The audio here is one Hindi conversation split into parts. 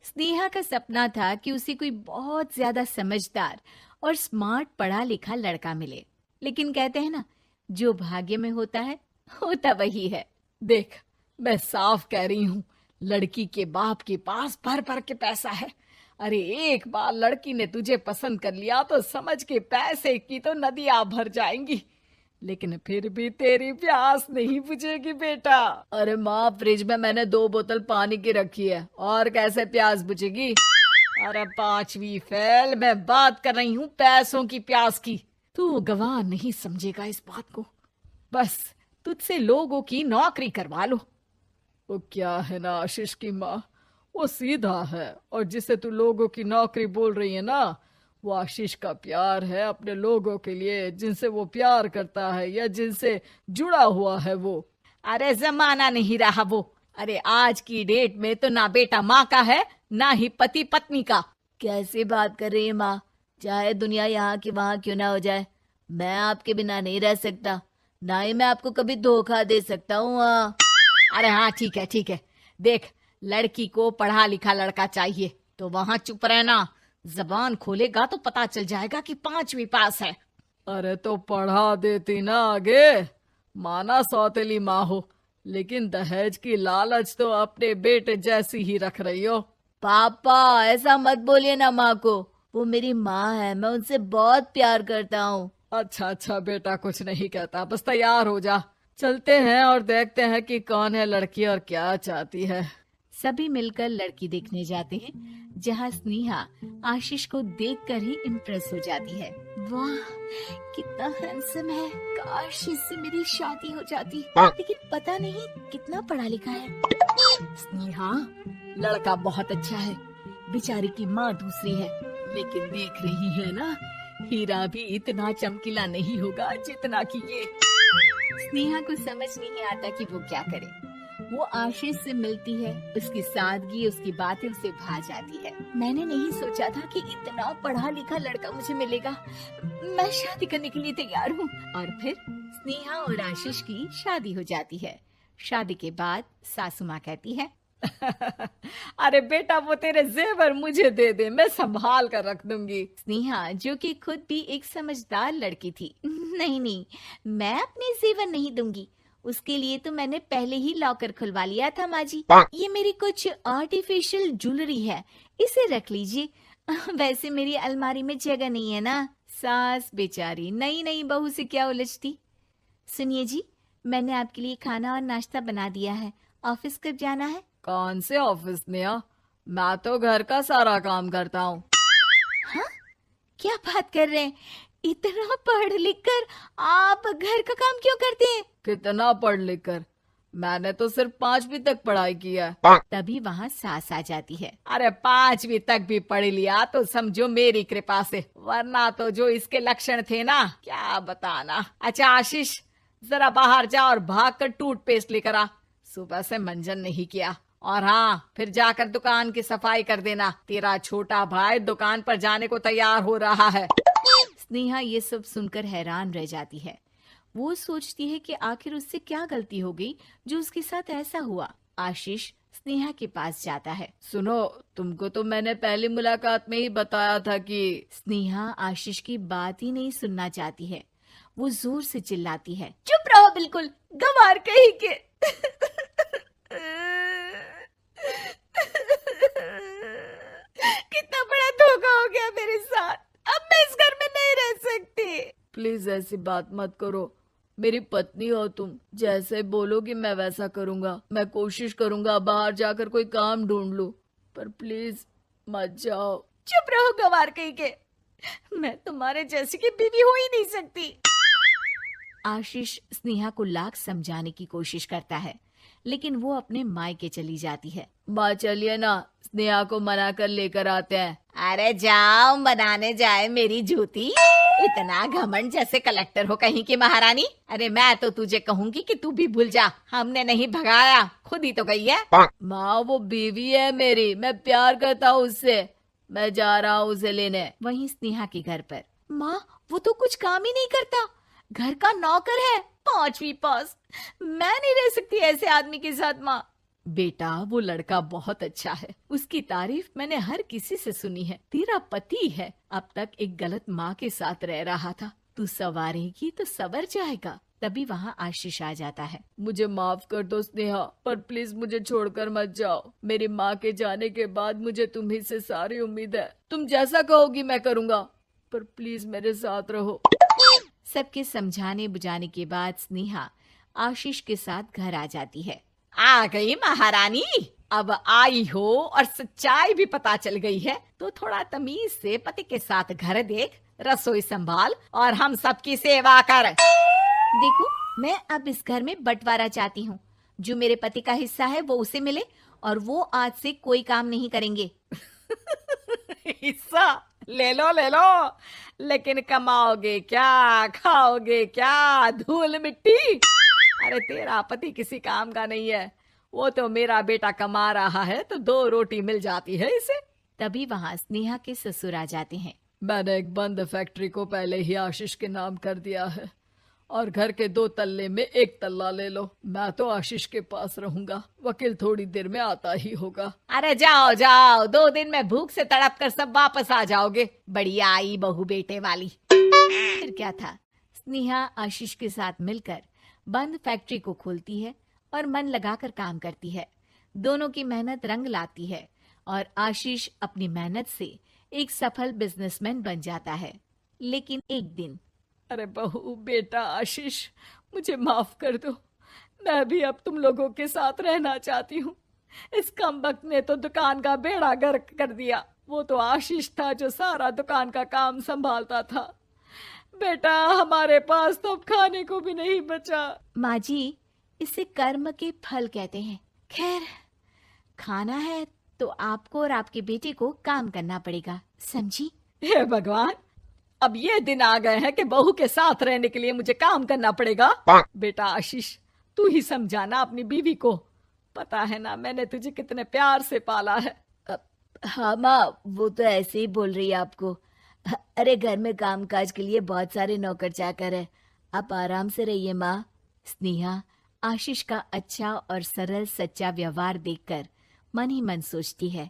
स्नेहा का सपना था कि उसे कोई बहुत ज्यादा समझदार और स्मार्ट पढ़ा लिखा लड़का मिले। लेकिन कहते हैं ना, जो भाग्य में होता है होता वही है। देख, मैं साफ कह रही हूँ, लड़की के बाप के पास भर भर के पैसा है। अरे एक बार लड़की ने तुझे पसंद कर लिया तो समझ के पैसे की तो नदियां भर जाएंगी, लेकिन फिर भी तेरी प्यास नहीं बुझेगी बेटा। अरे माँ, फ्रिज में मैंने 2 बोतल पानी की रखी है, और कैसे प्यास बुझेगी? अरे 5वीं फेल, मैं बात कर रही हूँ पैसों की प्यास की। तू गवाह नहीं समझेगा इस बात को। बस तुझसे लोगों की नौकरी करवा लो। वो क्या है ना आशीष की माँ, वो सीधा है, और जिसे तू लोगों की नौकरी बोल रही है ना, वो आशीष का प्यार है अपने लोगों के लिए, जिनसे वो प्यार करता है या जिनसे जुड़ा हुआ है वो। अरे जमाना नहीं रहा वो। अरे आज की डेट में तो ना बेटा माँ का है, ना ही पति पत्नी का। कैसी बात कर रही है माँ? चाहे दुनिया यहाँ की वहाँ क्यों ना हो जाए, मैं आपके बिना नहीं रह सकता। ना ही मैं आपको कभी धोखा दे सकता हूँ। अरे हाँ, ठीक है ठीक है। देख, लड़की को पढ़ा लिखा लड़का चाहिए तो वहां चुप रहना। जबान खोलेगा तो पता चल जाएगा कि 5वीं पास है। अरे तो पढ़ा देती ना आगे। माना सौतेली माँ हो, लेकिन दहेज की लालच तो अपने बेटे जैसी ही रख रही हो। पापा ऐसा मत बोलिए ना माँ को, वो मेरी माँ है, मैं उनसे बहुत प्यार करता हूँ। अच्छा अच्छा बेटा, कुछ नहीं कहता, बस तैयार हो जा, चलते हैं और देखते हैं कि कौन है लड़की और क्या चाहती है। सभी मिलकर लड़की देखने जाते हैं, जहाँ स्नेहा आशीष को देखकर ही इम्प्रेस हो जाती है। वाह, कितना हैंडसम है। काश इससे मेरी शादी हो जाती, लेकिन पता नहीं कितना पढ़ा लिखा है। स्नेहा, लड़का बहुत अच्छा है, बेचारी की माँ दूसरी है, लेकिन देख रही है ना, हीरा भी इतना चमकीला नहीं होगा जितना कि ये। स्नेहा को समझ नहीं आता कि वो क्या करे। वो आशीष से मिलती है, उसकी सादगी, उसकी बातें उसे भा जाती है। मैंने नहीं सोचा था कि इतना पढ़ा लिखा लड़का मुझे मिलेगा। मैं शादी करने के लिए तैयार हूँ। और फिर स्नेहा और आशीष की शादी हो जाती है। शादी के बाद सासू माँ कहती है, अरे बेटा, वो तेरे जेवर मुझे दे दे, मैं संभाल कर रख दूंगी। स्नेहा, जो कि खुद भी एक समझदार लड़की थी, नहीं नहीं, मैं अपने जेवर नहीं दूंगी। उसके लिए तो मैंने पहले ही लॉकर खुलवा लिया था माँ जी। ये मेरी कुछ आर्टिफिशियल ज्वेलरी है, इसे रख लीजिए। वैसे मेरी अलमारी में जगह नहीं है ना। सास बेचारी नई नई बहू से क्या उलझती। सुनिए जी, मैंने आपके लिए खाना और नाश्ता बना दिया है। ऑफिस कब जाना है? कौन से ऑफिस में? मैं तो घर का सारा काम करता हूँ। हाँ, क्या बात कर रहे हैं? इतना पढ़ लिख कर आप घर का काम क्यों करते हैं? कितना पढ़ लिख कर? मैंने तो सिर्फ 5वीं तक पढ़ाई की है। तभी वहाँ सास आ जाती है। अरे 5वीं तक भी पढ़ लिया तो समझो मेरी कृपा से, वरना तो जो इसके लक्षण थे ना, क्या बताना। अच्छा आशीष, जरा बाहर जा और भाग कर टूथपेस्ट लेकर आ। सुबह से मंजन नहीं किया। और हाँ, फिर जाकर दुकान की सफाई कर देना। तेरा छोटा भाई दुकान पर जाने को तैयार हो रहा है। स्नेहा ये सब सुनकर हैरान रह जाती है। वो सोचती है कि आखिर उससे क्या गलती हो गई जो उसके साथ ऐसा हुआ। आशीष स्नेहा के पास जाता है। सुनो, तुमको तो मैंने पहली मुलाकात में ही बताया था कि। स्नेहा आशीष की बात ही नहीं सुनना चाहती है। वो जोर से चिल्लाती है, चुप रहो बिल्कुल, गंवार कहीं के। कितना बड़ा धोखा हो गया मेरे साथ। अब मैं इस घर में नहीं रह सकती। प्लीज ऐसी बात मत करो, मेरी पत्नी हो तुम, जैसे बोलोगी मैं वैसा करूंगा। मैं कोशिश करूंगा बाहर जाकर कोई काम ढूंढ लूं, पर प्लीज मत जाओ। चुप रहो गंवार कहीं के, मैं तुम्हारे जैसी की बीवी हो ही नहीं सकती। आशीष स्नेहा को लाख समझाने की कोशिश करता है, लेकिन वो अपने मायके चली जाती है। माँ चलिए ना, स्नेहा को मना कर लेकर आते हैं। अरे जाओ, बनाने जाए मेरी जूती। इतना घमंड, जैसे कलेक्टर हो कहीं की महारानी। अरे मैं तो तुझे कहूंगी कि तू भी भूल जा, हमने नहीं भगाया, खुद ही तो गई है। माँ वो बीवी है मेरी, मैं प्यार करता हूँ उससे, मैं जा रहा हूँ उसे लेने। वहीं स्नेहा के घर पर, माँ वो तो कुछ काम ही नहीं करता, घर का नौकर है, 5वीं पास। मैं नहीं रह सकती ऐसे आदमी के साथ माँ। बेटा वो लड़का बहुत अच्छा है, उसकी तारीफ मैंने हर किसी से सुनी है। तेरा पति है, अब तक एक गलत माँ के साथ रह रहा था, तू संवारेगी तो संवर जाएगा। तभी वहाँ आशीष आ जाता है। मुझे माफ कर दो स्नेहा, पर प्लीज मुझे छोड़कर मत जाओ। मेरी माँ के जाने के बाद मुझे तुम्ही से सारी उम्मीद है। तुम जैसा कहोगी मैं करूँगा, पर प्लीज मेरे साथ रहो। सबके समझाने बुझाने के बाद स्नेहा आशीष के साथ घर आ जाती है। आ गई महारानी, अब आई हो और सच्चाई भी पता चल गई है, तो थोड़ा तमीज से पति के साथ घर देख, रसोई संभाल और हम सबकी सेवा कर। देखो, मैं अब इस घर में बंटवारा चाहती हूँ। जो मेरे पति का हिस्सा है वो उसे मिले और वो आज से कोई काम नहीं करेंगे। हिस्सा ले लो, लेकिन कमाओगे क्या, खाओगे क्या, धूल मिट्टी? अरे तेरा पति किसी काम का नहीं है, वो तो मेरा बेटा कमा रहा है तो 2 रोटी मिल जाती है इसे। तभी वहाँ स्नेहा के ससुर आ जाते हैं। मैंने एक बंद फैक्ट्री को पहले ही आशीष के नाम कर दिया है और घर के 2 तल्ले में 1 तल्ला ले लो। मैं तो आशीष के पास रहूंगा, वकील थोड़ी देर में आता ही होगा। अरे जाओ जाओ, 2 दिन में भूख से तड़प कर सब वापस आ जाओगे। बढ़िया आई बहू बेटे वाली। फिर क्या था, स्नेहा आशीष के साथ मिलकर बंद फैक्ट्री को खोलती है और मन लगाकर काम करती है। दोनों की मेहनत रंग लाती है और आशीष अपनी मेहनत से एक सफल बिजनेसमैन बन जाता है। लेकिन एक दिन, अरे बहू बेटा आशीष, मुझे माफ कर दो, मैं भी अब तुम लोगों के साथ रहना चाहती हूँ। इस कमबख्त ने तो दुकान का बेड़ा गर्क कर दिया। वो तो आशीष था जो सारा दुकान का काम संभालता था। बेटा हमारे पास तो अब खाने को भी नहीं बचा। माँ जी, इसे कर्म के फल कहते हैं। खैर, खाना है तो आपको और आपके बेटे को काम करना पड़ेगा, समझी? हे भगवान, अब ये दिन आ गए हैं कि बहू के साथ रहने के लिए मुझे काम करना पड़ेगा। बेटा आशीष, तू ही समझाना अपनी बीवी को। पता है ना मैंने तुझे कितने प्यार से पाला है। हाँ माँ, वो तो ऐसे ही बोल रही है आपको। अरे घर में कामकाज के लिए बहुत सारे नौकर चाकर है, आप आराम से रहिए माँ। स्नेहा आशीष का अच्छा और सरल सच्चा व्यवहार देखकर मन ही मन सोचती है,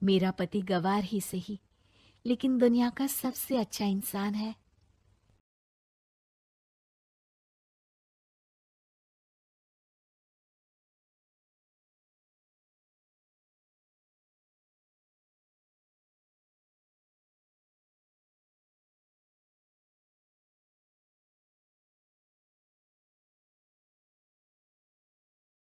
मेरा पति गवार ही सही, लेकिन दुनिया का सबसे अच्छा इंसान है।